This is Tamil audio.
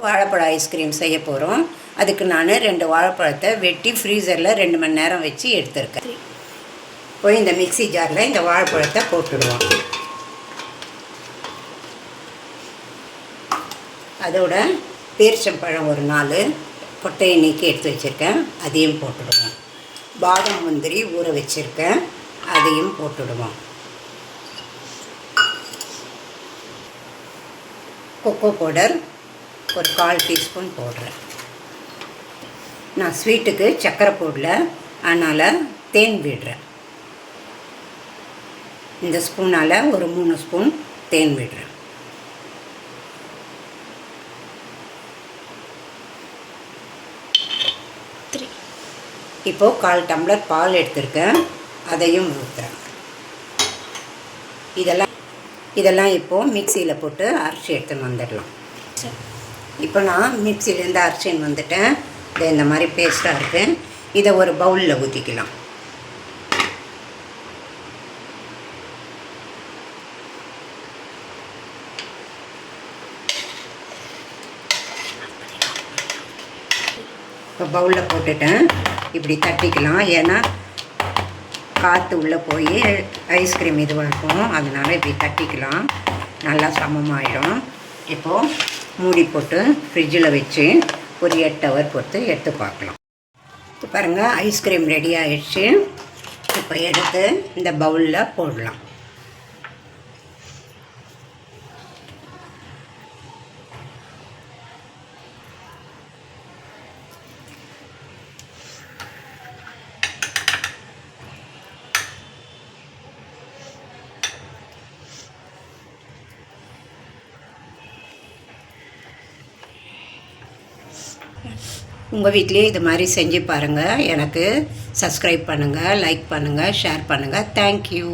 வாழைப்பழ ஐஸ்கிரீம் செய்ய போகிறோம். அதுக்கு நான் 2 வாழைப்பழத்தை வெட்டி ஃப்ரீசரில் 2 மணி நேரம் வச்சு எடுத்துருக்கேன். போய் இந்த மிக்ஸி ஜாரில் இந்த வாழைப்பழத்தை போட்டுடுவோம். அதோட பேரிச்சம்பழம் ஒரு 4 கொட்டையை நீக்கி எடுத்து வச்சுருக்கேன், அதையும் போட்டுடுவோம். பாதாம் முந்திரி ஊற வச்சுருக்கேன், அதையும் போட்டுடுவோம். கொக்கோ பவுடர் ஒரு 1/4 டீஸ்பூன் போடுறேன். நான் ஸ்வீட்டுக்கு சர்க்கரை போடல, அதனால் தேன் விடுறேன். இந்த ஸ்பூனால் ஒரு 3 ஸ்பூன் தேன் விடுறேன். இப்போது 1/4 டம்ளர் பால் எடுத்துருக்கேன், அதையும் ஊற்றுறேன். இதெல்லாம் இப்போது மிக்சியில் போட்டு அரைச்சி எடுத்துன்னு வந்துடலாம். இப்போ நான் மிக்சிலேருந்து அரைச்சின்னு வந்துட்டேன். இது இந்த மாதிரி பேஸ்ட்டாக இருக்குது. இதை ஒரு பவுலில் ஊற்றிக்கலாம். இப்போ பவுலில் போட்டுட்டேன். இப்படி தட்டிக்கலாம், ஏன்னா காற்று உள்ளே போய் ஐஸ்கிரீம் இதுவாக இருக்கும், அதனால் இப்படி தட்டிக்கலாம், நல்லா சமமாகிடும். இப்போது மூடி போட்டு ஃப்ரிட்ஜில் வச்சு ஒரு 8 ஹவர் பொறுத்து எடுத்து பார்க்கலாம். இப்போ பாருங்கள், ஐஸ்கிரீம் ரெடி ஆகிடுச்சு. இப்போ எடுத்து இந்த பவுலில் போடலாம். உங்கள் வீட்லேயே இது மாதிரி செஞ்சு பாருங்கள். எனக்கு சப்ஸ்கிரைப் பண்ணுங்கள், லைக் பண்ணுங்கள், ஷேர் பண்ணுங்கள். தேங்க்யூ.